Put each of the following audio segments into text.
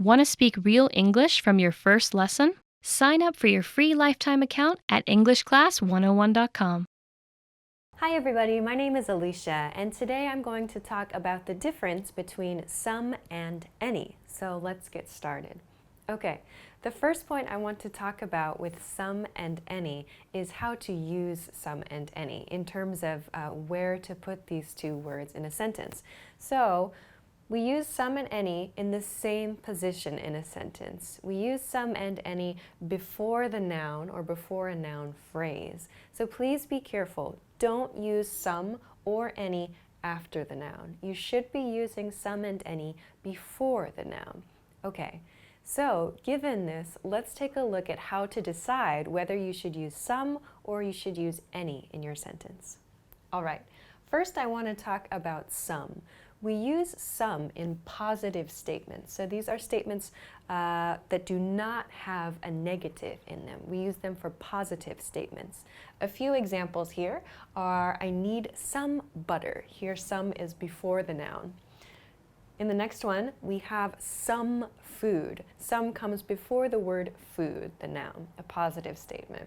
Want to speak real English from your first lesson? Sign up for your free lifetime account at EnglishClass101.com. Hi everybody, my name is Alicia, and today I'm going to talk about the difference between some and any. So let's get started. Okay, the first point I want to talk about with some and any is how to use some and any in terms of where to put these two words in a sentence. So we use some and any in the same position in a sentence. We use some and any before the noun or before a noun phrase. So please be careful. Don't use some or any after the noun. You should be using some and any before the noun. Okay, so given this, let's take a look at how to decide whether you should use some or you should use any in your sentence. All right, first I want to talk about some. We use some in positive statements. So these are statements that do not have a negative in them. We use them for positive statements. A few examples here are, I need some butter. Here some is before the noun. In the next one, we have some food. Some comes before the word food, the noun, a positive statement.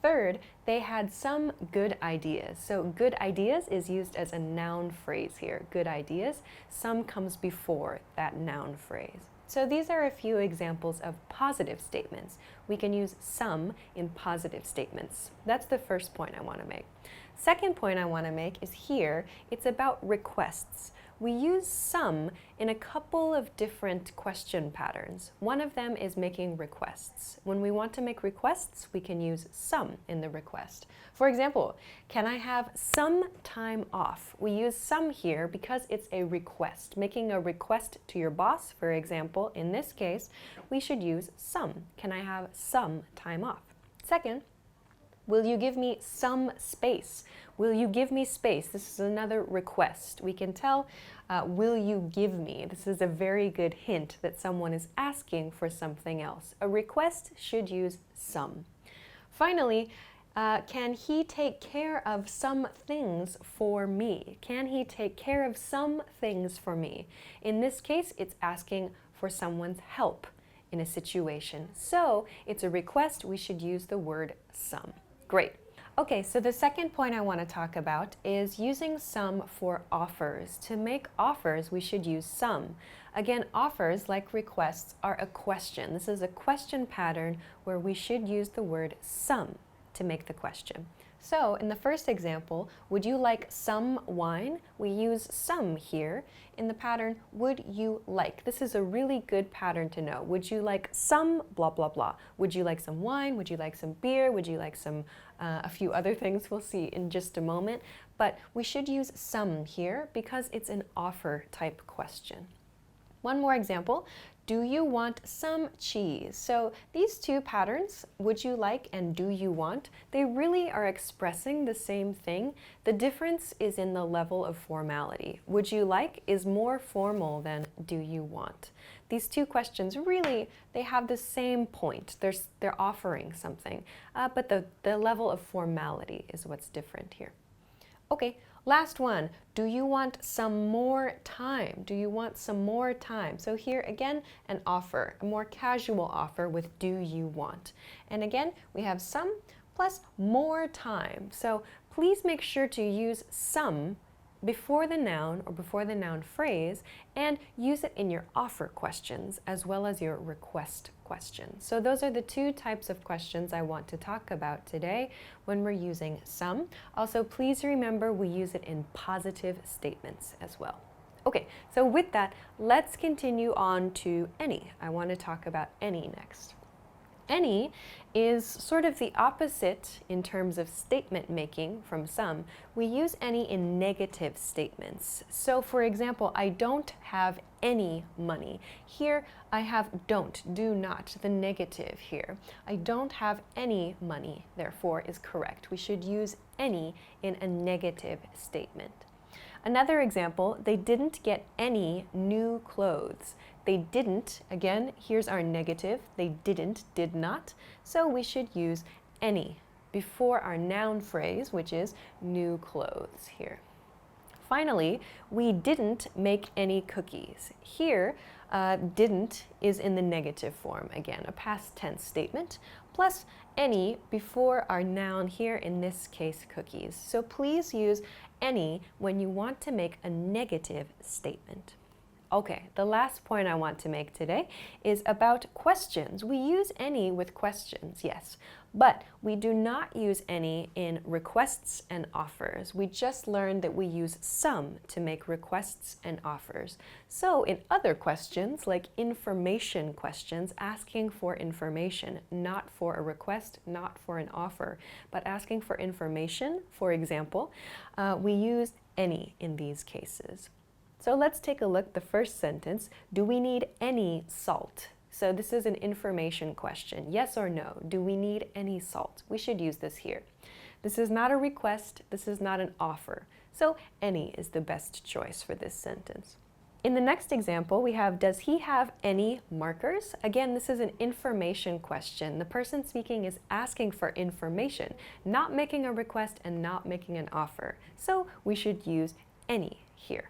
Third, they had some good ideas. So good ideas is used as a noun phrase here. Good ideas. Some comes before that noun phrase. So these are a few examples of positive statements. We can use some in positive statements. That's the first point I want to make. Second point I want to make is here, it's about requests. We use some in a couple of different question patterns. One of them is making requests. When we want to make requests, we can use some in the request. For example, can I have some time off? We use some here because it's a request. Making a request to your boss, for example, in this case, we should use some. Can I have some time off? Second, will you give me some space? Will you give me space? This is another request. We can tell, will you give me? This is a very good hint that someone is asking for something else. A request should use some. Finally, can he take care of some things for me? Can he take care of some things for me? In this case, it's asking for someone's help in a situation. So it's a request. We should use the word some. Great. Okay, so the second point I want to talk about is using some for offers. To make offers, we should use some. Again, offers, like requests, are a question. This is a question pattern where we should use the word some to make the question. So in the first example, would you like some wine? We use some here in the pattern, would you like? This is a really good pattern to know. Would you like some blah, blah, blah? Would you like some wine? Would you like some beer? Would you like some, a few other things we'll see in just a moment. But we should use some here because it's an offer type question. One more example. Do you want some cheese? So these two patterns, would you like and do you want, they really are expressing the same thing. The difference is in the level of formality. Would you like is more formal than do you want. These two questions really, they have the same point. They're offering something, but the level of formality is what's different here. Okay, last one. Do you want some more time? Do you want some more time? So here again, an offer, a more casual offer with do you want. And again, we have some plus more time. So please make sure to use some before the noun or before the noun phrase and use it in your offer questions as well as your request questions. So those are the two types of questions I want to talk about today when we're using some. Also, please remember we use it in positive statements as well. Okay, so with that, let's continue on to any. I want to talk about any next. Any is sort of the opposite in terms of statement making from some. We use any in negative statements. So for example, I don't have any money. Here I have don't, do not, the negative here. I don't have any money, therefore, is correct. We should use any in a negative statement. Another example, they didn't get any new clothes. They didn't, again, here's our negative. They didn't, did not. So we should use any before our noun phrase, which is new clothes here. Finally, we didn't make any cookies. Here, Didn't is in the negative form, again, a past tense statement, plus any before our noun here, in this case, cookies. So please use any when you want to make a negative statement. Okay, the last point I want to make today is about questions. We use any with questions, yes, but we do not use any in requests and offers. We just learned that we use some to make requests and offers. So in other questions, like information questions, asking for information, not for a request, not for an offer, but asking for information, for example, we use any in these cases. So let's take a look. The first sentence, do we need any salt? So this is an information question. Yes or no? Do we need any salt? We should use this here. This is not a request. This is not an offer. So any is the best choice for this sentence. In the next example, we have, does he have any markers? Again, this is an information question. The person speaking is asking for information, not making a request and not making an offer. So we should use any here.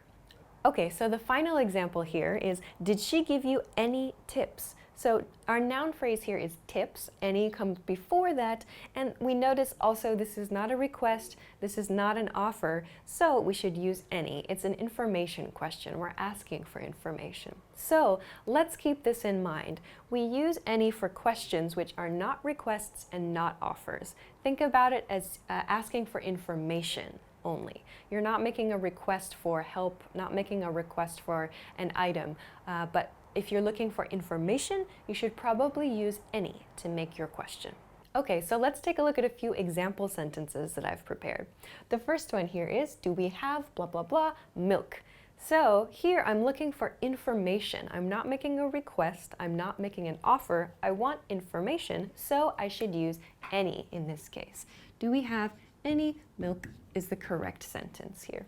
Okay, so the final example here is, did she give you any tips? So our noun phrase here is tips. Any comes before that, and we notice also this is not a request, this is not an offer, so we should use any. It's an information question. We're asking for information. So let's keep this in mind. We use any for questions which are not requests and not offers. Think about it as asking for information only. You're not making a request for help, not making a request for an item, but if you're looking for information, you should probably use any to make your question. Okay, so let's take a look at a few example sentences that I've prepared. The first one here is, do we have blah blah blah milk? So here I'm looking for information. I'm not making a request, I'm not making an offer, I want information, so I should use any in this case. Do we have any milk is the correct sentence here.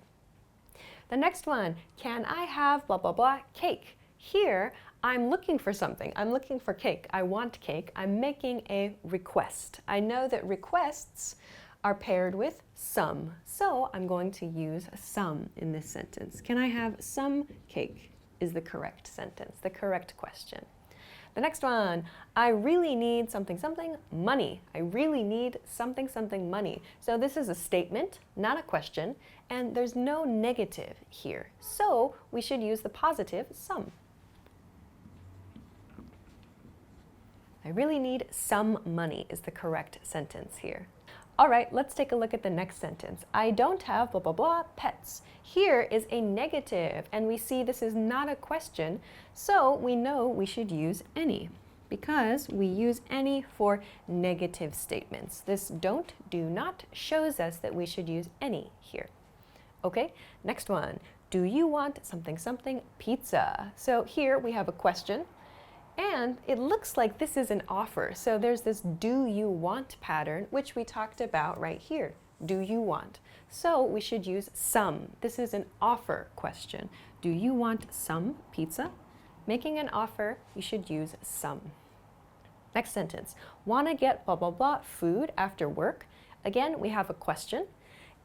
The next one, can I have blah blah blah cake? Here, I'm looking for something. I'm looking for cake. I want cake. I'm making a request. I know that requests are paired with some, so I'm going to use some in this sentence. Can I have some cake is the correct sentence, the correct question. The next one, I really need something something money. I really need something something money. So this is a statement, not a question, and there's no negative here. So we should use the positive some. I really need some money is the correct sentence here. All right, let's take a look at the next sentence. I don't have blah blah blah pets. Here is a negative, and we see this is not a question, so we know we should use any because we use any for negative statements. This don't, do not shows us that we should use any here. Okay, next one. Do you want something something pizza? So here we have a question. And it looks like this is an offer. So there's this do you want pattern, which we talked about right here. Do you want? So we should use some. This is an offer question. Do you want some pizza? Making an offer, you should use some. Next sentence. Wanna get blah, blah, blah food after work? Again, we have a question.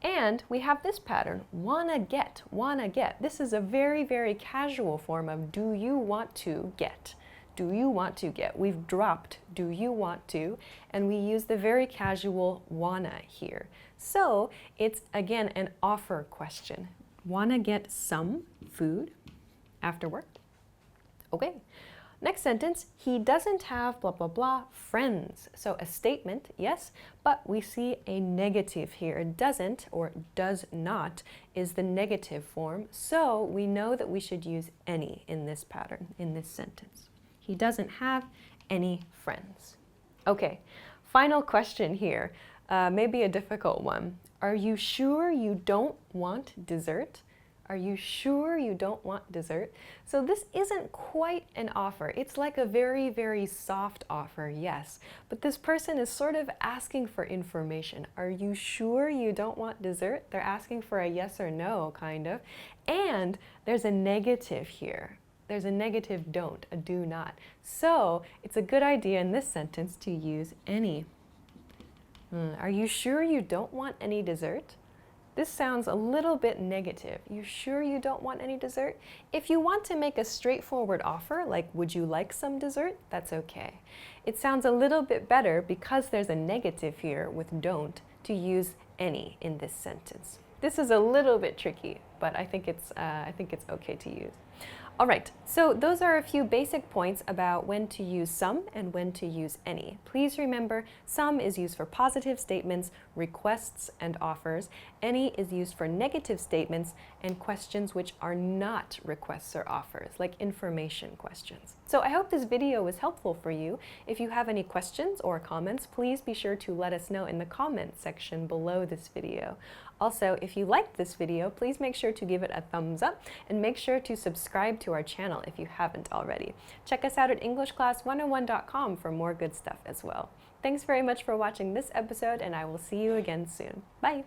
And we have this pattern, wanna get, wanna get. This is a very, very casual form of do you want to get? Do you want to get? We've dropped do you want to, and we use the very casual wanna here. So it's again an offer question. Wanna get some food after work? Okay. Next sentence, he doesn't have blah blah blah friends. So a statement, yes, but we see a negative here. Doesn't or does not is the negative form. So we know that we should use any in this pattern, in this sentence. He doesn't have any friends. Okay, final question here. Maybe a difficult one. Are you sure you don't want dessert? Are you sure you don't want dessert? So this isn't quite an offer. It's like a very, very soft offer, yes. But this person is sort of asking for information. Are you sure you don't want dessert? They're asking for a yes or no, kind of. And there's a negative here. There's a negative don't, a do not. So it's a good idea in this sentence to use any. Are you sure you don't want any dessert? This sounds a little bit negative. You sure you don't want any dessert? If you want to make a straightforward offer, like would you like some dessert? That's okay. It sounds a little bit better because there's a negative here with don't to use any in this sentence. This is a little bit tricky, but I think it's okay to use. All right, so those are a few basic points about when to use some and when to use any. Please remember, some is used for positive statements, requests, and offers. Any is used for negative statements and questions which are not requests or offers, like information questions. So I hope this video was helpful for you. If you have any questions or comments, please be sure to let us know in the comment section below this video. Also, if you liked this video, please make sure to give it a thumbs up and make sure to subscribe to our channel if you haven't already. Check us out at EnglishClass101.com for more good stuff as well. Thanks very much for watching this episode, and I will see you again soon. Bye!